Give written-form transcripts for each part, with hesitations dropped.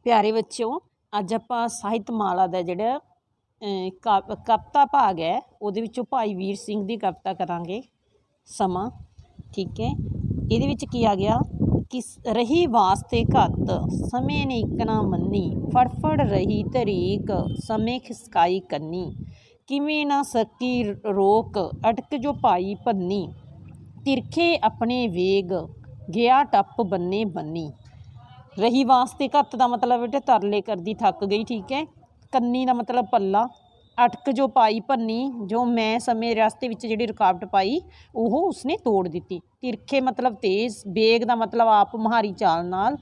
प्यारे बच्चों, अज आपां ਸਾਹਿਤਮਾਲਾ ਦਾ ਜਿਹੜਾ कविता भाग है ਉਹਦੇ ਵਿੱਚੋਂ भाई वीर सिंह ਦੀ कविता करांगे। समा ठीक है, ਇਹਦੇ ਵਿੱਚ ਕੀ आ गया कि रही वास्ते घत समय ने इक ना मन्नी, फड़फड़ रही तरीक समय खिसकाई कन्नी, किवें ना सकी रोक अटक जो पाई भन्नी, तिरखे अपने वेग गया टप बन्ने बन्नी। रही वास्ते घत का मतलब बेटे तरले करदी थक गई, ठीक है। कन्नी का मतलब पल्ला, अटक जो पाई भन्नी जो मैं समय रास्ते में जी रुकावट पाई वो उसने तोड़ दी। तिरखे मतलब तेज़, बेग का मतलब आप मुहारी चाल नाल,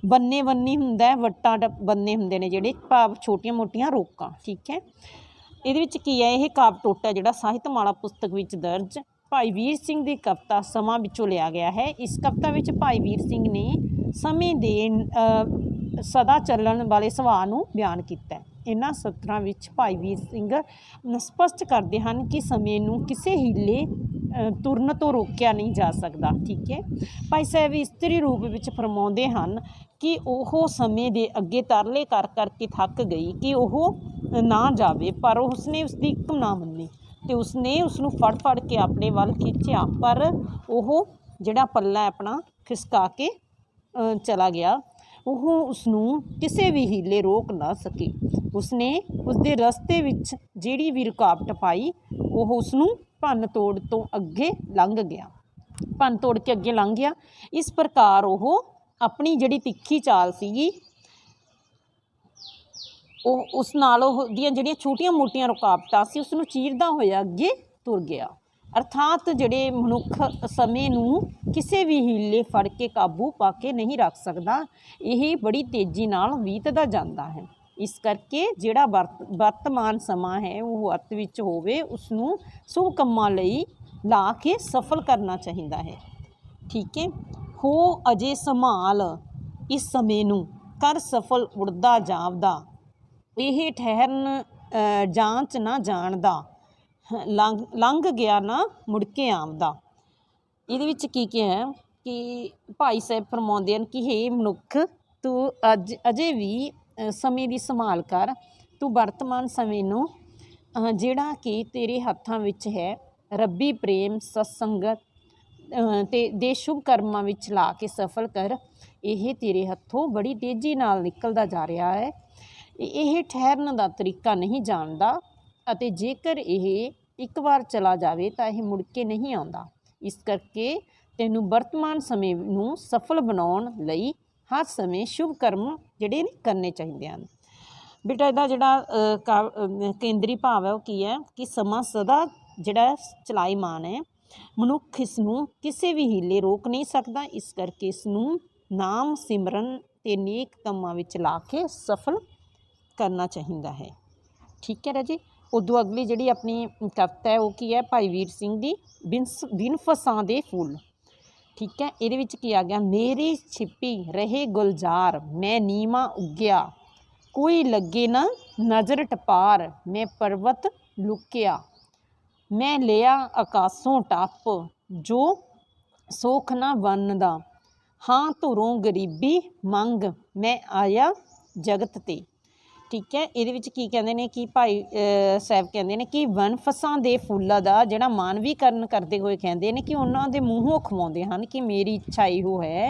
बन्ने बन्नी हुंदा वट्टां बन्ने हुंदे ने जिहड़े भाव छोटियां मोटियां रोकां, ठीक है। ये की है यह काव टोटा जिहड़ा ਸਾਹਿਤਮਾਲਾ पुस्तक विच दर्ज भाई वीर सिंह की कविता समा विचों लिया गया है। इस कविता विच भाई वीर सिंह ने समय दे सदा चलन वाले सुभाਅ ਨੂੰ ਬਿਆਨ ਕੀਤਾ ਹੈ। इन्हां सत्ਰਾਂ ਵਿੱਚ भाई वीर सिंह स्पष्ट करते हैं कि समय ਨੂੰ ਕਿਸੇ ਹੀਲੇ ਤੁਰਨ ਤੋਂ ਰੋਕਿਆ नहीं जा सकता, ठीक है। भाई साहब इस्त्री रूप ਵਿੱਚ फरमाਉਂਦੇ ਹਨ कि ਉਹ समय ਦੇ ਅੱਗੇ ਤਰਲੇ कर करके थक गई कि ਉਹ ना जावे, पर उसने उसकी एक ना मन्नी तो उसने उसनू फड़ फड़ के अपने वाल खिंचिया, पर वो जिहड़ा पल्ला अपना खिसका के चला गया। वो उसनू किसी भी हीले रोक ना सके। उसने उसके रस्ते विच जिहड़ी भी रुकावट पाई वो उसनू भन्न तोड़ तो अगे लंघ गया, भन्न तोड़ के अगे लंघ गया। इस प्रकार वो अपनी जिहड़ी तिखी चाल सीगी उस नाल ओहदियां जिहड़ियां छोटियां मोटियां रुकावटां सी उसनू चीरदा होया अगे तुर गया। अर्थात जिहड़े मनुख समय नूं किसी भी हीले फड़ के काबू पा के नहीं रख सकता, यह बड़ी तेज़ी नाल बीतदा जांदा है। इस करके जिहड़ा वर्तमान समा है वो अर्थ विच होवे उसनू शुभ कम्मां लई ला के सफल करना चाहिदा है, ठीक है। हो अजे संभाल इस समय नूं कर सफल उड़दा जापदा, यह ठहरन जांच ना जानदा, लंघ गया ना मुड़ के आमदा। ਇਹਦੇ ਵਿੱਚ ਕੀ ਹੈ कि भाई साहब फरमाਉਂਦੇ ਹਨ कि हे मनुख तू अजे भी समय की संभाल कर, तू वर्तमान समय ਨੂੰ ਜਿਹੜਾ कि तेरे हत्थां ਵਿੱਚ है रब्बी प्रेम सत्संगत ਤੇ ਦੇ शुभ ਕਰਮਾਂ ਵਿੱਚ ਲਾ के सफल कर। ਇਹ तेरे हत्थों बड़ी तेज़ी ਨਾਲ ਨਿਕਲਦਾ जा रहा है। ਇਹ ਠਹਿਰਨ ਦਾ ਤਰੀਕਾ नहीं जानता ਅਤੇ जेकर ਇਹ एक बार चला जाए तो यह मुड़ के नहीं आता। इस करके तैनूं वर्तमान समय नूं सफल बनाउण लई हर समय शुभ कर्म जिहड़े करने चाहिए हैं। बेटा इहदा जिहड़ा केंद्री भाव है वो की है कि समा सदा जिहड़ा चलाईमान है, मनुख इसनूं किसी भी हीले रोक नहीं सकता। इस करके इसनूं नाम सिमरन ते नेक कामां विच ला के सफल करना चाहिए है, ठीक है राजी। उदों अगली जिहड़ी अपनी कविता है वो की है भाई वीर सिंह दी बिन फसां दे फुल, ठीक है। ये की आ गया मेरी छिपी रहे गुलजार मैं नीमा उग्या, कोई लगे ना नज़र टपार मैं पर्वत लुकिया, मैं लिया आकाशों टप जो सोख ना बनदा, हाँ धुरों गरीबी मंग मैं आया जगत ते, ठीक है। ये की कहते हैं कि भाई साहब कहते हैं कि वन फसां दे फुल्लां दा जिहड़ा मानवीकरण करते हुए कहते हैं कि उन्होंने मूँहों खवाते हैं कि मेरी इच्छा इहो है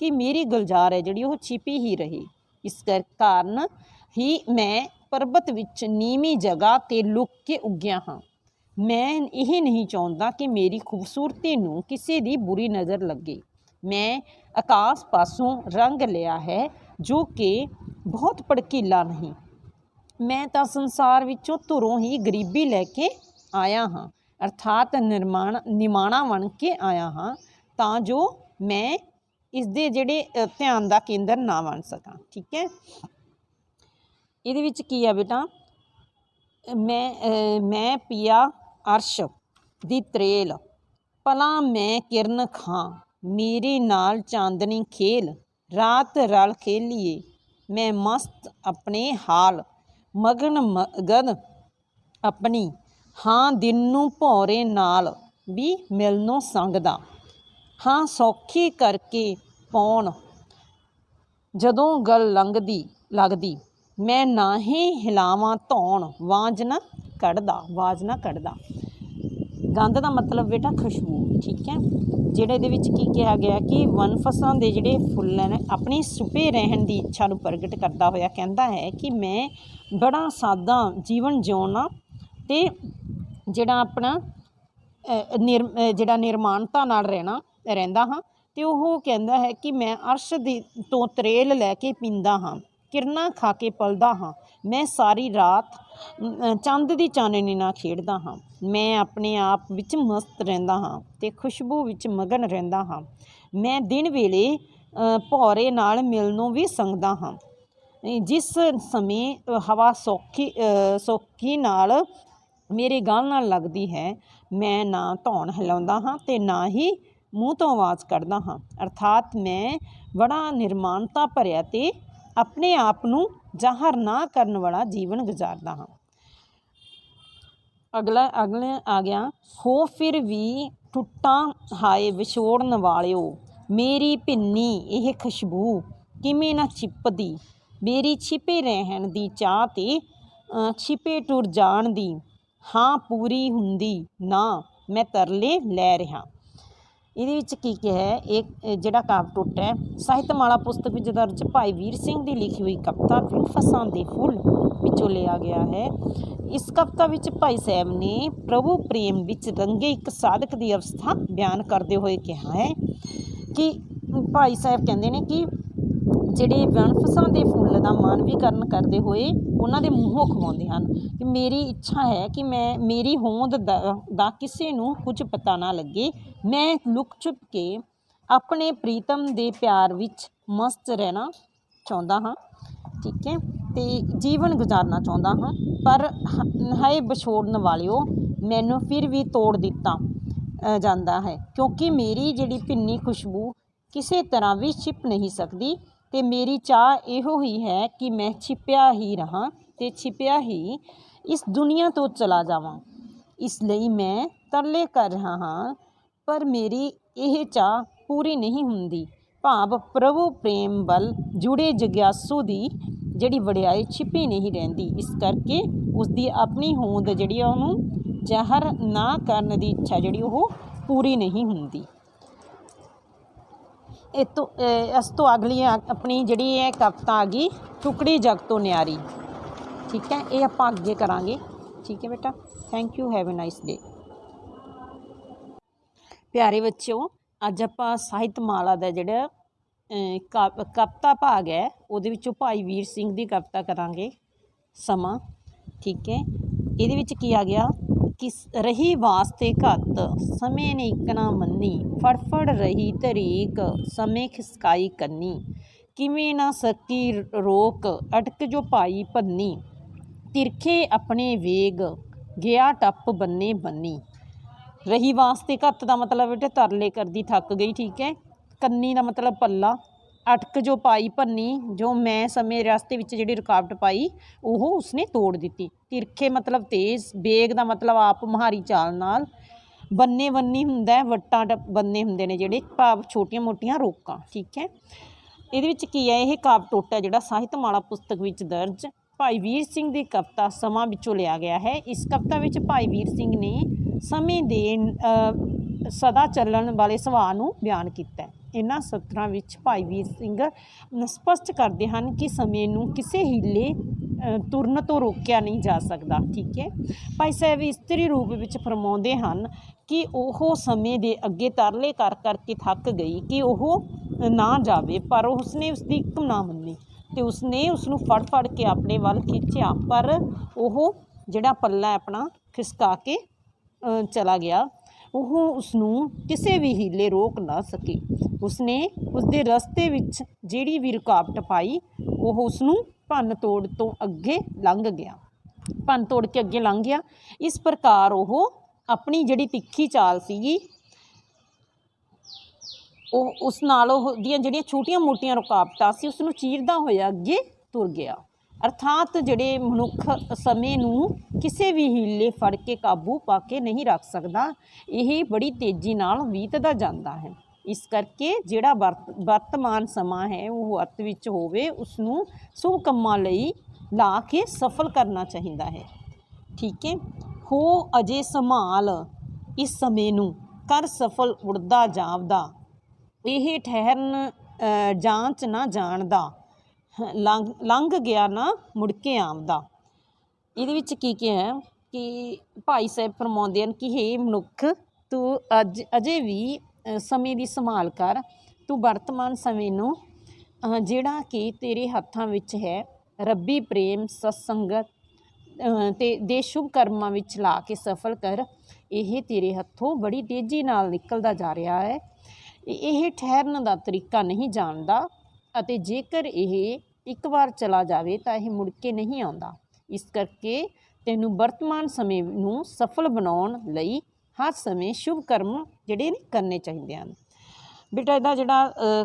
कि मेरी गुलजार है जिहड़ी वो छिपी ही रही। इस कारण ही मैं पर्वत विच नीवीं जगह ते लुक के उग्या हाँ। मैं यह नहीं चाहता कि मेरी खूबसूरती नूं किसी दी बुरी नज़र लगे। मैं आकाश पासों रंग लिया है जो कि बहुत भड़कीला नहीं। मैं तो संसार विचों धुरों ही गरीबी लैके आया हाँ, अर्थात निमाणा बन के आया हाँ, तां जो मैं इसदे जिहड़े ध्यान का केंद्र ना बन सकां, ठीक है। ये की है बेटा मैं पिया अर्श दी त्रेल, भला मैं किरण खां मेरे नाल चांदनी खेल, रात रल खेलिए मैं मस्त अपने हाल, मगन मगन अपनी हाँ दिन नूं भौरे नाल भी मिलनों संगदा, हाँ सौखी करके पौण ਜਦੋਂ ਗਲ ਲੰਘਦੀ ਲੱਗਦੀ, ਮੈਂ ਨਾ ਹੀ ਹਿਲਾਵਾਂ ਧੌਣ, ਆਵਾਜ਼ ਨਾ ਕੱਢਦਾ। ਗੰਧ ਦਾ ਮਤਲਬ ਬੇਟਾ ਖੁਸ਼ਬੂ, ਠੀਕ ਹੈ। ਜਿਹੜੇ ਇਹਦੇ ਵਿੱਚ ਕੀ ਕਿਹਾ ਗਿਆ ਕਿ ਵਨਫਸਾਂ ਦੇ ਜਿਹੜੇ ਫੁੱਲ ਨੇ ਆਪਣੀ ਛੁਪੇ ਰਹਿਣ ਦੀ ਇੱਛਾ ਨੂੰ ਪ੍ਰਗਟ ਕਰਦਾ ਹੋਇਆ ਕਹਿੰਦਾ ਹੈ ਕਿ ਮੈਂ ਬੜਾ ਸਾਦਾ ਜੀਵਨ ਜਿਉਣਾ ਅਤੇ ਜਿਹੜਾ ਆਪਣਾ ਜਿਹੜਾ ਨਿਰਮਾਨਤਾ ਨਾਲ ਰਹਿੰਦਾ ਹਾਂ। ਅਤੇ ਉਹ ਕਹਿੰਦਾ ਹੈ ਕਿ ਮੈਂ ਅਰਸ਼ ਤੋਂ ਤਰੇਲ ਲੈ ਕੇ ਪੀਂਦਾ ਹਾਂ, ਕਿਰਨਾਂ ਖਾ ਕੇ ਪਲਦਾ ਹਾਂ, ਮੈਂ ਸਾਰੀ ਰਾਤ ਚੰਦ ਦੀ ਚਾਨਣੀ ਨਾਲ ਖੇਡਦਾ ਹਾਂ, ਮੈਂ ਆਪਣੇ ਆਪ ਵਿੱਚ ਮਸਤ ਰਹਿੰਦਾ ਹਾਂ ਅਤੇ ਖੁਸ਼ਬੂ ਵਿੱਚ ਮਗਨ ਰਹਿੰਦਾ ਹਾਂ, ਮੈਂ ਦਿਨ ਵੇਲੇ ਭੌਰੇ ਨਾਲ ਮਿਲਣੋਂ ਵੀ ਸੰਗਦਾ ਹਾਂ। ਜਿਸ ਸਮੇਂ ਹਵਾ ਸੌਖੀ ਨਾਲ ਮੇਰੇ ਗਲ ਨਾਲ ਲੱਗਦੀ ਹੈ, ਮੈਂ ਨਾ ਧੌਣ ਹਿਲਾਉਂਦਾ ਹਾਂ ਅਤੇ ਨਾ ਹੀ ਮੂੰਹ ਤੋਂ ਆਵਾਜ਼ ਕੱਢਦਾ ਹਾਂ, ਅਰਥਾਤ ਮੈਂ ਬੜਾ ਨਿਰਮਾਨਤਾ ਭਰਿਆ ਅਤੇ ਆਪਣੇ ਆਪ ਨੂੰ ਜ਼ਾਹਰ ਨਾ ਕਰਨ ਵਾਲਾ ਜੀਵਨ ਗੁਜ਼ਾਰਦਾ ਹਾਂ। ਅਗਲਾ ਆ ਗਿਆ, ਹੋ ਫਿਰ ਵੀ ਟੁੱਟਾਂ ਹਾਏ ਵਿਛੋੜਨ ਵਾਲਿਓ, ਮੇਰੀ ਭਿੰਨੀ ਇਹ ਖੁਸ਼ਬੂ ਕਿਵੇਂ ਨਾ ਛਿਪਦੀ, ਮੇਰੀ ਛਿਪੇ ਰਹਿਣ ਦੀ ਚਾਹ ਅਤੇ ਛਿਪੇ ਟੁਰ ਜਾਣ ਦੀ ਹਾਂ ਪੂਰੀ ਹੁੰਦੀ ਨਾ, ਮੈਂ ਤਰਲੇ ਲੈ ਰਿਹਾ। ਇਹਦੇ ਵਿੱਚ ਕੀ ਕਿਹਾ ਹੈ, ਇਹ ਜਿਹੜਾ ਕਾਵਿ ਟੁੱਟ ਹੈ ਸਾਹਿਤਮਾਲਾ ਪੁਸਤਕ ਵਿੱਚ ਦਰਜ ਭਾਈ ਵੀਰ ਸਿੰਘ ਦੀ ਲਿਖੀ ਹੋਈ ਕਵਿਤਾ ਵਨਫਸਾਂ ਦੇ ਫੁੱਲ ਵਿੱਚੋਂ ਲਿਆ ਗਿਆ ਹੈ। ਇਸ ਕਵਿਤਾ ਵਿੱਚ ਭਾਈ ਸਾਹਿਬ ਨੇ ਪ੍ਰਭੂ ਪ੍ਰੇਮ ਵਿੱਚ ਰੰਗੇ ਇੱਕ ਸਾਧਕ ਦੀ ਅਵਸਥਾ ਬਿਆਨ ਕਰਦੇ ਹੋਏ ਕਿਹਾ ਹੈ ਕਿ ਭਾਈ ਸਾਹਿਬ ਕਹਿੰਦੇ ਨੇ ਕਿ ਜਿਹੜੇ ਵਨਫਸਾਂ ਦੇ ਫੁੱਲ ਦਾ ਮਾਨਵੀਕਰਨ ਕਰਦੇ ਹੋਏ ਉਹਨਾਂ ਦੇ ਮੂੰਹੋਂ ਖਵਾਉਂਦੇ ਹਨ ਕਿ ਮੇਰੀ ਇੱਛਾ ਹੈ ਕਿ ਮੇਰੀ ਹੋਂਦ ਦਾ ਕਿਸੇ ਨੂੰ ਕੁਝ ਪਤਾ ਨਾ ਲੱਗੇ, ਮੈਂ ਲੁਕ ਛੁਪ ਕੇ ਆਪਣੇ ਪ੍ਰੀਤਮ ਦੇ ਪਿਆਰ ਵਿੱਚ ਮਸਤ ਰਹਿਣਾ ਚਾਹੁੰਦਾ ਹਾਂ, ਠੀਕ ਹੈ, ਅਤੇ ਜੀਵਨ ਗੁਜ਼ਾਰਨਾ ਚਾਹੁੰਦਾ ਹਾਂ। ਪਰ ਹਾਏ ਵਿਛੋੜਨ ਵਾਲਿਓ, ਮੈਨੂੰ ਫਿਰ ਵੀ ਤੋੜ ਦਿੱਤਾ ਜਾਂਦਾ ਹੈ, ਕਿਉਂਕਿ ਮੇਰੀ ਜਿਹੜੀ ਭਿੰਨੀ ਖੁਸ਼ਬੂ ਕਿਸੇ ਤਰ੍ਹਾਂ ਵੀ ਛਿਪ ਨਹੀਂ ਸਕਦੀ ਅਤੇ ਮੇਰੀ ਚਾਹ ਇਹੋ ਹੀ ਹੈ ਕਿ ਮੈਂ ਛਿਪਿਆ ਹੀ ਰਹਾਂ ਅਤੇ ਛਿਪਿਆ ਹੀ ਇਸ ਦੁਨੀਆ ਤੋਂ ਚਲਾ ਜਾਵਾਂ। ਇਸ ਲਈ ਮੈਂ ਤਰਲੇ ਕਰ ਰਿਹਾ ਹਾਂ, ਪਰ ਮੇਰੀ ਇਹ ਚਾਹ ਪੂਰੀ ਨਹੀਂ ਹੁੰਦੀ। ਭਾਵ ਪ੍ਰਭੂ ਪ੍ਰੇਮ ਵੱਲ ਜੁੜੇ ਜਗਿਆਸੂ ਦੀ ਜਿਹੜੀ ਵਡਿਆਈ ਛਿਪੀ ਨਹੀਂ ਰਹਿੰਦੀ, ਇਸ ਕਰਕੇ ਉਸਦੀ ਆਪਣੀ ਹੋਂਦ ਜਿਹੜੀ ਆ ਉਹਨੂੰ ਜ਼ਾਹਰ ਨਾ ਕਰਨ ਦੀ ਇੱਛਾ ਜਿਹੜੀ ਉਹ ਪੂਰੀ ਨਹੀਂ ਹੁੰਦੀ। ਇਸ ਤੋਂ ਅਗਲੀ ਆਪਣੀ ਜਿਹੜੀ ਹੈ ਕਵਿਤਾ ਆ ਗਈ ਟੁਕੜੀ ਜਗ ਤੋਂ ਨਿਆਰੀ, ਠੀਕ ਹੈ, ਇਹ ਆਪਾਂ ਅੱਗੇ ਕਰਾਂਗੇ, ਠੀਕ ਹੈ ਬੇਟਾ। Thank you, have a nice day. ਪਿਆਰੇ ਬੱਚਿਓ, ਅੱਜ ਆਪਾਂ ਸਾਹਿਤਮਾਲਾ ਦਾ ਜਿਹੜਾ ਕਵਿਤਾ ਭਾਗ ਹੈ ਉਹਦੇ ਵਿੱਚੋਂ ਭਾਈ ਵੀਰ ਸਿੰਘ ਦੀ ਕਵਿਤਾ ਕਰਾਂਗੇ ਸਮਾਂ, ਠੀਕ ਹੈ। ਇਹਦੇ ਵਿੱਚ ਕੀ ਆ ਗਿਆ ਕਿ ਰਹੀ ਵਾਸਤੇ ਘੱਤ, ਸਮੇਂ ਨੇ ਇੱਕ ਨਾ ਮੰਨੀ, ਫੜਫੜ ਰਹੀ ਤਰੀਕ, ਸਮੇਂ ਖਿਸਕਾਈ ਕੰਨੀ, ਕਿਵੇਂ ਨਾ ਸਕੀ ਰੋਕ, ਅਟਕ ਜੋ ਪਾਈ ਭੰਨੀ, ਤਿਰਖੇ ਆਪਣੇ ਵੇਗ, ਗਿਆ ਟੱਪ ਬੰਨੇ ਬੰਨੀ। ਰਹੀ ਵਾਸਤੇ ਘੱਤ ਦਾ ਮਤਲਬ ਬੇਟੇ ਤਰਲੇ ਕਰਦੀ ਥੱਕ ਗਈ, ਠੀਕ ਹੈ। ਕੰਨੀ ਦਾ ਮਤਲਬ ਪੱਲਾ, ਅਟਕ ਜੋ ਪਾਈ ਭੰਨੀ, ਜੋ ਮੈਂ ਸਮੇਂ ਰਸਤੇ ਵਿੱਚ ਜਿਹੜੀ ਰੁਕਾਵਟ ਪਾਈ ਉਹ ਉਸਨੇ ਤੋੜ ਦਿੱਤੀ। ਤਿਰਖੇ ਮਤਲਬ ਤੇਜ਼, ਵੇਗ ਦਾ ਮਤਲਬ ਆਪ ਮੁਹਾਰੀ ਚਾਲ ਨਾਲ, ਬੰਨੇ ਬੰਨੀ ਹੁੰਦਾ ਵੱਟਾਂ ਬੰਨੇ ਹੁੰਦੇ ਨੇ ਜਿਹੜੇ, ਭਾਵ ਛੋਟੀਆਂ ਮੋਟੀਆਂ ਰੋਕਾਂ, ਠੀਕ ਹੈ। ਇਹਦੇ ਵਿੱਚ ਕੀ ਹੈ, ਇਹ ਕਾਵਿ ਟੁੱਟ ਹੈ ਜਿਹੜਾ ਸਾਹਿਤਮਾਲਾ ਪੁਸਤਕ ਵਿੱਚ ਦਰਜ ਭਾਈ ਵੀਰ ਸਿੰਘ ਦੀ ਕਵਿਤਾ ਸਮਾਂ ਵਿੱਚੋਂ ਲਿਆ ਗਿਆ ਹੈ। ਇਸ ਕਵਿਤਾ ਵਿੱਚ ਭਾਈ ਵੀਰ ਸਿੰਘ ਨੇ ਸਮੇਂ ਦੇ ਸਦਾ ਚੱਲਣ ਵਾਲੇ ਸੁਭਾਅ ਨੂੰ ਬਿਆਨ ਕੀਤਾ ਹੈ। ਇਹਨਾਂ ਸਤਰਾਂ ਵਿੱਚ ਭਾਈ ਵੀਰ ਸਿੰਘ ਸਪਸ਼ਟ ਕਰਦੇ ਹਨ ਕਿ ਸਮੇਂ ਨੂੰ ਕਿਸੇ ਹੀਲੇ ਤੁਰਨ ਤੋਂ ਰੋਕਿਆ ਨਹੀਂ ਜਾ ਸਕਦਾ, ਠੀਕ ਹੈ। ਭਾਈ ਸਾਹਿਬ ਇਸਤਰੀ ਰੂਪ ਵਿੱਚ ਫਰਮਾਉਂਦੇ ਹਨ ਕਿ ਉਹ ਸਮੇਂ ਦੇ ਅੱਗੇ ਤਰਲੇ ਕਰ ਕਰਕੇ ਥੱਕ ਗਈ ਕਿ ਉਹ ਨਾ ਜਾਵੇ, ਪਰ ਉਸਨੇ ਉਸਦੀ ਇੱਕ ਨਾ ਮੰਨੀ ਅਤੇ ਉਸਨੇ ਉਸਨੂੰ ਫੜ ਫੜ ਕੇ ਆਪਣੇ ਵੱਲ ਖਿੱਚਿਆ, ਪਰ ਉਹ ਜਿਹੜਾ ਪੱਲਾ ਆਪਣਾ ਖਿਸਕਾ ਕੇ ਚਲਾ ਗਿਆ। ਉਹ ਉਸਨੂੰ ਕਿਸੇ ਵੀ ਹੀਲੇ ਰੋਕ ਨਾ ਸਕੀ। ਉਸਨੇ ਉਸਦੇ ਰਸਤੇ ਵਿੱਚ ਜਿਹੜੀ ਵੀ ਰੁਕਾਵਟ ਪਾਈ ਉਹ ਉਸਨੂੰ ਭੰਨ ਤੋੜ ਤੋਂ ਅੱਗੇ ਲੰਘ ਗਿਆ, ਭੰਨ ਤੋੜ ਕੇ ਅੱਗੇ ਲੰਘ ਗਿਆ। ਇਸ ਪ੍ਰਕਾਰ ਉਹ ਆਪਣੀ ਜਿਹੜੀ ਤਿੱਖੀ ਚਾਲ ਸੀਗੀ ਉਹ ਉਸ ਨਾਲ ਉਹਦੀਆਂ ਜਿਹੜੀਆਂ ਛੋਟੀਆਂ ਮੋਟੀਆਂ ਰੁਕਾਵਟਾਂ ਸੀ ਉਸਨੂੰ ਚੀਰਦਾ ਹੋਇਆ ਅੱਗੇ ਤੁਰ ਗਿਆ। ਅਰਥਾਤ ਜਿਹੜੇ ਮਨੁੱਖ ਸਮੇਂ ਨੂੰ ਕਿਸੇ ਵੀ ਹੀਲੇ ਫੜ ਕੇ ਕਾਬੂ ਪਾ ਕੇ ਨਹੀਂ ਰੱਖ ਸਕਦਾ, ਇਹ ਬੜੀ ਤੇਜ਼ੀ ਨਾਲ ਬੀਤਦਾ ਜਾਂਦਾ ਹੈ। ਇਸ ਕਰਕੇ ਜਿਹੜਾ ਵਰਤਮਾਨ ਸਮਾਂ ਹੈ ਉਹ ਹੱਥ ਵਿੱਚ ਹੋਵੇ, ਉਸਨੂੰ ਸ਼ੁਭ ਕੰਮਾਂ ਲਈ ਲਾ ਕੇ ਸਫਲ ਕਰਨਾ ਚਾਹੀਦਾ ਹੈ। ਠੀਕ ਹੈ। ਹੋ ਅਜੇ ਸੰਭਾਲ ਇਸ ਸਮੇਂ ਨੂੰ, ਕਰ ਸਫਲ ਉੜਦਾ ਜਾਪਦਾ, ਇਹ ਠਹਿਰਨ ਜਾਂਚ ਨਾ ਜਾਣਦਾ, ਲੰਘ ਗਿਆ ਨਾ ਮੁੜ ਕੇ ਆਉਂਦਾ। ਇਹਦੇ ਵਿੱਚ ਕੀ ਕਿਹਾ ਕਿ ਭਾਈ ਸਾਹਿਬ ਫਰਮਾਉਂਦੇ ਹਨ ਕਿ ਹੇ ਮਨੁੱਖ, ਤੂੰ ਅਜੇ ਵੀ ਸਮੇਂ ਦੀ ਸੰਭਾਲ ਕਰ। ਤੂੰ ਵਰਤਮਾਨ ਸਮੇਂ ਨੂੰ ਜਿਹੜਾ ਕਿ ਤੇਰੇ ਹੱਥਾਂ ਵਿੱਚ ਹੈ, ਰੱਬੀ ਪ੍ਰੇਮ, ਸਤਸੰਗਤ ਅਤੇ ਦੇ ਸ਼ੁਭ ਕਰਮਾਂ ਵਿੱਚ ਲਾ ਕੇ ਸਫਲ ਕਰ। ਇਹ ਤੇਰੇ ਹੱਥੋਂ ਬੜੀ ਤੇਜ਼ੀ ਨਾਲ ਨਿਕਲਦਾ ਜਾ ਰਿਹਾ ਹੈ। ਇਹ ਠਹਿਰਨ ਦਾ ਤਰੀਕਾ ਨਹੀਂ ਜਾਣਦਾ ਅਤੇ ਜੇਕਰ ਇਹ ਇੱਕ ਵਾਰ ਚਲਾ ਜਾਵੇ ਤਾਂ ਇਹ ਮੁੜ ਕੇ ਨਹੀਂ ਆਉਂਦਾ। ਇਸ ਕਰਕੇ ਤੈਨੂੰ ਵਰਤਮਾਨ ਸਮੇਂ ਨੂੰ ਸਫਲ ਬਣਾਉਣ ਲਈ ਹਰ ਸਮੇਂ ਸ਼ੁਭ ਕਰਮ ਜਿਹੜੇ ਨੇ ਕਰਨੇ ਚਾਹੀਦੇ ਹਨ। ਬੇਟਾ ਇਹਦਾ ਜਿਹੜਾ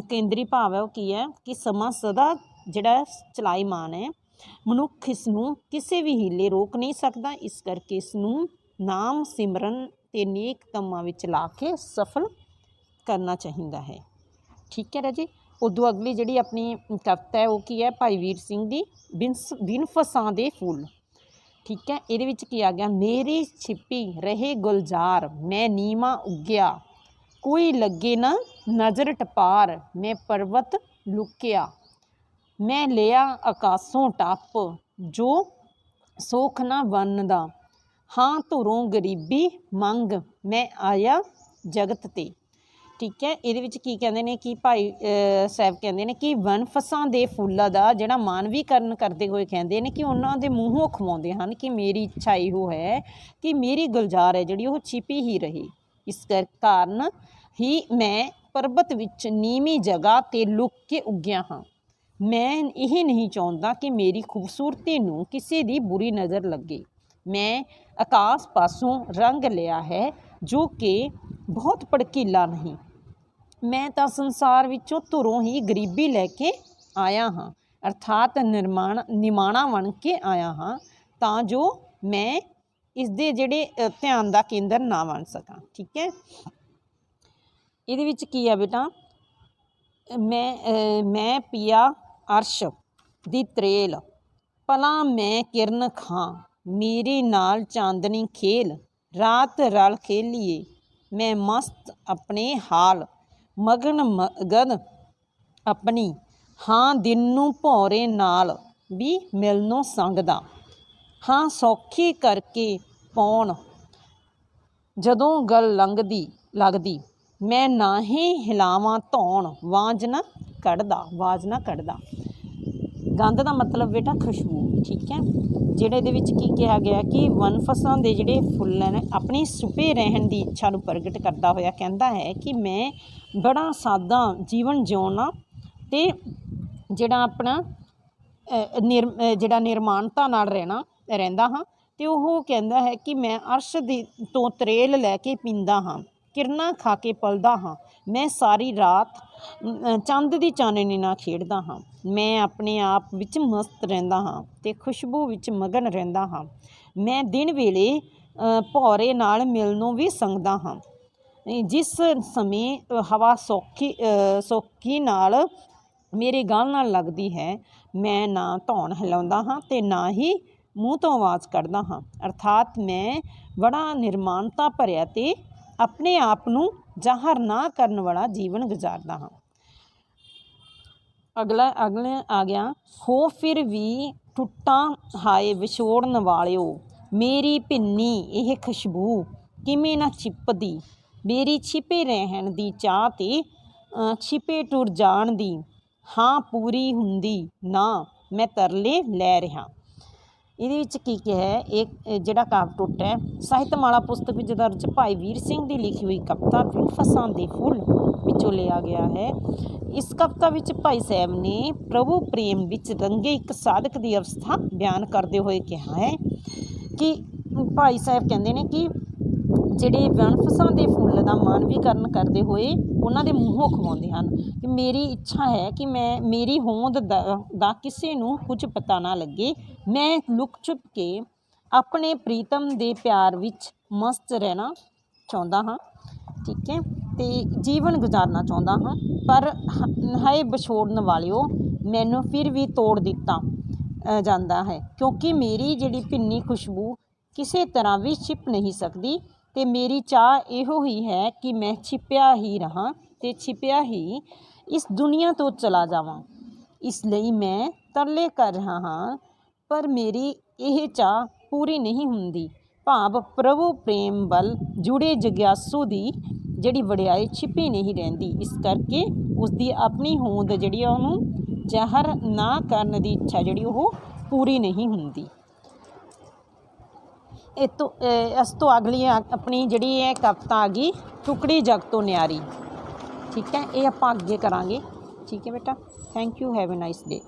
ਕੇਂਦਰੀ ਭਾਵ ਹੈ ਉਹ ਕੀ ਹੈ ਕਿ ਸਮਾਂ ਸਦਾ ਜਿਹੜਾ ਚਲਾਈਮਾਨ ਹੈ, ਮਨੁੱਖ ਇਸ ਨੂੰ ਕਿਸੇ ਵੀ ਹੀਲੇ ਰੋਕ ਨਹੀਂ ਸਕਦਾ। ਇਸ ਕਰਕੇ ਇਸ ਨੂੰ ਨਾਮ ਸਿਮਰਨ ਅਤੇ ਨੇਕ ਕੰਮਾਂ ਵਿੱਚ ਲਾ ਕੇ ਸਫਲ ਕਰਨਾ ਚਾਹੀਦਾ ਹੈ। ਠੀਕ ਹੈ ਰਾਜੇ। ਉਦੋਂ ਅਗਲੀ ਜਿਹੜੀ ਆਪਣੀ ਕਵਿਤਾ ਹੈ ਉਹ ਕੀ ਹੈ, ਭਾਈ ਵੀਰ ਸਿੰਘ ਦੀ ਬਿਨ ਫਸਾਂ ਦੇ ਫੁੱਲ। ਠੀਕ ਹੈ। ਇਹਦੇ ਵਿੱਚ ਕੀ ਆ ਗਿਆ, ਮੇਰੀ ਛਿਪੀ ਰਹੇ ਗੁਲਜ਼ਾਰ, ਮੈਂ ਨੀਵਾਂ ਉੱਗਿਆ, ਕੋਈ ਲੱਗੇ ਨਾ ਨਜ਼ਰ ਟਪਾਰ, ਮੈਂ ਪਰਬਤ ਲੁਕਿਆ, ਮੈਂ ਲਿਆ ਆਕਾਸ਼ੋਂ ਟੱਪ, ਜੋ ਸੋਖ ਨਾ ਬਣਦਾ, ਹਾਂ ਧੁਰੋਂ ਗਰੀਬੀ ਮੰਗ, ਮੈਂ ਆਇਆ ਜਗਤ 'ਤੇ। ਠੀਕ ਹੈ। ਇਹਦੇ ਵਿੱਚ ਕੀ ਕਹਿੰਦੇ ਨੇ ਕਿ ਭਾਈ ਸਾਹਿਬ ਕਹਿੰਦੇ ਨੇ ਕਿ ਵਨਫਸਾਂ ਦੇ ਫੁੱਲਾਂ ਦਾ ਜਿਹੜਾ ਮਾਨਵੀਕਰਨ ਕਰਦੇ ਹੋਏ ਕਹਿੰਦੇ ਨੇ ਕਿ ਉਹਨਾਂ ਦੇ ਮੂੰਹੋਂ ਖਵਾਉਂਦੇ ਹਨ ਕਿ ਮੇਰੀ ਇੱਛਾ ਇਹੋ ਹੈ ਕਿ ਮੇਰੀ ਗੁਲਜ਼ਾਰ ਹੈ ਜਿਹੜੀ ਉਹ ਛਿਪੀ ਹੀ ਰਹੇ। ਇਸ ਕਾਰਨ ਹੀ ਮੈਂ ਪਰਬਤ ਵਿੱਚ ਨੀਵੀਂ ਜਗ੍ਹਾ 'ਤੇ ਲੁਕ ਕੇ ਉੱਗਿਆ ਹਾਂ। ਮੈਂ ਇਹ ਨਹੀਂ ਚਾਹੁੰਦਾ ਕਿ ਮੇਰੀ ਖੂਬਸੂਰਤੀ ਨੂੰ ਕਿਸੇ ਦੀ ਬੁਰੀ ਨਜ਼ਰ ਲੱਗੇ। ਮੈਂ ਆਕਾਸ਼ ਪਾਸੋਂ ਰੰਗ ਲਿਆ ਹੈ ਜੋ ਕਿ ਬਹੁਤ ਭੜਕੀਲਾ ਨਹੀਂ। ਮੈਂ ਤਾਂ ਸੰਸਾਰ ਵਿੱਚੋਂ ਧੁਰੋਂ ਹੀ ਗਰੀਬੀ ਲੈ ਕੇ ਆਇਆ ਹਾਂ, ਅਰਥਾਤ ਨਿਮਾਣਾ ਬਣ ਕੇ ਆਇਆ ਹਾਂ, ਤਾਂ ਜੋ ਮੈਂ ਇਸ ਦੇ ਜਿਹੜੇ ਧਿਆਨ ਦਾ ਕੇਂਦਰ ਨਾ ਬਣ ਸਕਾਂ। ਠੀਕ ਹੈ। ਇਹਦੇ ਵਿੱਚ ਕੀ ਆ ਬੇਟਾ, ਮੈਂ ਪੀਆ ਅਰਸ਼ ਦੀ ਤਰੇਲ, ਭਲਾ ਮੈਂ ਕਿਰਨ ਖਾਂ, ਮੇਰੇ ਨਾਲ ਚਾਂਦਨੀ ਖੇਲ, ਰਾਤ ਰਲ ਖੇਲੀਏ, ਮੈਂ ਮਸਤ ਆਪਣੇ ਹਾਲ, ਮਗਨ ਆਪਣੀ, ਹਾਂ ਦਿਨ ਨੂੰ ਭੌਰੇ ਨਾਲ ਵੀ ਮਿਲਨੋਂ ਸੰਗਦਾ, ਹਾਂ ਸੌਖੀ ਕਰਕੇ ਪਾਉਣ ਜਦੋਂ ਗੱਲ ਲੱਗਦੀ, ਮੈਂ ਨਾ ਹੀ ਹਿਲਾਵਾਂ ਧੌਣ, ਵਾਜ ਨਾ ਕੱਢਦਾ। ਗੰਧ ਦਾ ਮਤਲਬ ਬੇਟਾ ਖੁਸ਼ਬੂ। ਠੀਕ ਹੈ। ਜਿਹੜੇ ਇਹਦੇ ਵਿੱਚ ਕੀ ਕਿਹਾ ਗਿਆ ਕਿ ਵਨਫਸਾਂ ਦੇ ਜਿਹੜੇ ਫੁੱਲ ਨੇ ਆਪਣੀ ਛੁਪੇ ਰਹਿਣ ਦੀ ਇੱਛਾ ਨੂੰ ਪ੍ਰਗਟ ਕਰਦਾ ਹੋਇਆ ਕਹਿੰਦਾ ਹੈ ਕਿ ਮੈਂ ਬੜਾ ਸਾਦਾ ਜੀਵਨ ਜਿਉਣਾ ਅਤੇ ਜਿਹੜਾ ਆਪਣਾ ਜਿਹੜਾ ਨਿਰਮਾਣਤਾ ਨਾਲ ਰਹਿੰਦਾ ਹਾਂ। ਅਤੇ ਉਹ ਕਹਿੰਦਾ ਹੈ ਕਿ ਮੈਂ ਅਰਸ਼ ਤੋਂ ਤਰੇਲ ਲੈ ਕੇ ਪੀਂਦਾ ਹਾਂ, ਕਿਰਨਾਂ ਖਾ ਕੇ ਪਲਦਾ ਹਾਂ, ਮੈਂ ਸਾਰੀ ਰਾਤ ਚੰਦ ਦੀ ਚਾਨਣੀ ਨਾਲ ਖੇਡਦਾ ਹਾਂ, ਮੈਂ ਆਪਣੇ ਆਪ ਵਿੱਚ ਮਸਤ ਰਹਿੰਦਾ ਹਾਂ ਅਤੇ ਖੁਸ਼ਬੂ ਵਿੱਚ ਮਗਨ ਰਹਿੰਦਾ ਹਾਂ, ਮੈਂ ਦਿਨ ਵੇਲੇ ਭੌਰੇ ਨਾਲ ਮਿਲਣੋਂ ਵੀ ਸੰਗਦਾ ਹਾਂ। ਜਿਸ ਸਮੇਂ ਹਵਾ ਸੌਖੀ ਨਾਲ ਮੇਰੇ ਗਲ ਨਾਲ ਲੱਗਦੀ ਹੈ, ਮੈਂ ਨਾ ਧੌਣ ਹਿਲਾਉਂਦਾ ਹਾਂ ਅਤੇ ਨਾ ਹੀ ਮੂੰਹ ਤੋਂ ਆਵਾਜ਼ ਕੱਢਦਾ ਹਾਂ, ਅਰਥਾਤ ਮੈਂ ਬੜਾ ਨਿਰਮਾਣਤਾ ਭਰਿਆ ਅਤੇ ਆਪਣੇ ਆਪ ਨੂੰ ਜ਼ਾਹਰ ਨਾ ਕਰਨ ਵਾਲਾ ਜੀਵਨ ਗੁਜ਼ਾਰਦਾ ਹਾਂ। ਅਗਲਾ ਆ ਗਿਆ, ਹੋ ਫਿਰ ਵੀ ਟੁੱਟਾਂ ਹਾਏ ਵਿਛੋੜਨ ਵਾਲਿਓ, ਮੇਰੀ ਭਿੰਨੀ ਇਹ ਖੁਸ਼ਬੂ ਕਿਵੇਂ ਨਾ ਛਿਪਦੀ, ਮੇਰੀ ਛਿਪੇ ਰਹਿਣ ਦੀ ਚਾਹ ਤੇ ਛਿਪੇ ਟੁਰ ਜਾਣ ਦੀ, ਹਾਂ ਪੂਰੀ ਹੁੰਦੀ ਨਾ ਮੈਂ ਤਰਲੇ ਲੈ ਰਿਹਾ। ਇਹਦੇ ਵਿੱਚ ਕੀ ਕਿਹਾ ਹੈ, ਇਹ ਜਿਹੜਾ ਕਾਵਿ ਟੁੱਟ ਹੈ ਸਾਹਿਤਮਾਲਾ ਪੁਸਤਕ ਵਿੱਚ ਦਰਜ ਭਾਈ ਵੀਰ ਸਿੰਘ ਦੀ ਲਿਖੀ ਹੋਈ ਕਵਿਤਾ ਵਨਫਸਾਂ ਦੇ ਫੁੱਲ ਵਿੱਚੋਂ ਲਿਆ ਗਿਆ ਹੈ। ਇਸ ਕਵਿਤਾ ਵਿੱਚ ਭਾਈ ਸਾਹਿਬ ਨੇ ਪ੍ਰਭੂ ਪ੍ਰੇਮ ਵਿੱਚ ਰੰਗੇ ਇੱਕ ਸਾਧਕ ਦੀ ਅਵਸਥਾ ਬਿਆਨ ਕਰਦੇ ਹੋਏ ਕਿਹਾ ਹੈ ਕਿ ਭਾਈ ਸਾਹਿਬ ਕਹਿੰਦੇ ਨੇ ਕਿ ਜਿਹੜੇ ਵਨਫਸਾਂ ਦੇ ਫੁੱਲ ਦਾ ਮਾਨਵੀਕਰਨ ਕਰਦੇ ਹੋਏ ਉਹਨਾਂ ਦੇ ਮੂੰਹੋਂ ਖਵਾਉਂਦੇ ਹਨ ਕਿ ਮੇਰੀ ਇੱਛਾ ਹੈ ਕਿ ਮੇਰੀ ਹੋਂਦ ਦਾ ਕਿਸੇ ਨੂੰ ਕੁਝ ਪਤਾ ਨਾ ਲੱਗੇ, ਮੈਂ ਲੁਕ ਛੁਪ ਕੇ ਆਪਣੇ ਪ੍ਰੀਤਮ ਦੇ ਪਿਆਰ ਵਿੱਚ ਮਸਤ ਰਹਿਣਾ ਚਾਹੁੰਦਾ ਹਾਂ। ਠੀਕ ਹੈ। ਤੇ ਜੀਵਨ ਗੁਜ਼ਾਰਨਾ ਚਾਹੁੰਦਾ ਹਾਂ, ਪਰ ਹਾਏ ਵਿਛੋੜਨ ਵਾਲਿਓ ਮੈਨੂੰ ਫਿਰ ਵੀ ਤੋੜ ਦਿੱਤਾ ਜਾਂਦਾ ਹੈ, ਕਿਉਂਕਿ ਮੇਰੀ ਜਿਹੜੀ ਭਿੰਨੀ ਖੁਸ਼ਬੂ ਕਿਸੇ ਤਰ੍ਹਾਂ ਵੀ ਛਿਪ ਨਹੀਂ ਸਕਦੀ, ਅਤੇ ਮੇਰੀ ਚਾਹ ਇਹੋ ਹੀ ਹੈ ਕਿ ਮੈਂ ਛਿਪਿਆ ਹੀ ਰਹਾਂ ਅਤੇ ਛਿਪਿਆ ਹੀ ਇਸ ਦੁਨੀਆ ਤੋਂ ਚਲਾ ਜਾਵਾਂ। ਇਸ ਲਈ ਮੈਂ ਤਰਲੇ ਕਰ ਰਿਹਾ ਹਾਂ, ਪਰ ਮੇਰੀ ਇਹ ਚਾਹ ਪੂਰੀ ਨਹੀਂ ਹੁੰਦੀ। ਭਾਵ ਪ੍ਰਭੂ ਪ੍ਰੇਮ ਵੱਲ ਜੁੜੇ ਜਗਿਆਸੂ ਦੀ ਜਿਹੜੀ ਵਡਿਆਈ ਛਿਪੀ ਨਹੀਂ ਰਹਿੰਦੀ, ਇਸ ਕਰਕੇ ਉਸਦੀ ਆਪਣੀ ਹੋਂਦ ਜਿਹੜੀ ਆ ਉਹਨੂੰ ਜ਼ਾਹਰ ਨਾ ਕਰਨ ਦੀ ਇੱਛਾ ਜਿਹੜੀ ਉਹ ਪੂਰੀ ਨਹੀਂ ਹੁੰਦੀ। ਇਸ ਤੋਂ ਅਗਲੀ ਆਪਣੀ ਜਿਹੜੀ ਇਹ ਕਵਿਤਾ ਆ ਗਈ ਟੁਕੜੀ ਜਗ ਤੋਂ ਨਿਆਰੀ। ਠੀਕ ਹੈ, ਇਹ ਆਪਾਂ ਅੱਗੇ ਕਰਾਂਗੇ। ਠੀਕ ਹੈ ਬੇਟਾ, thank you, have a nice day.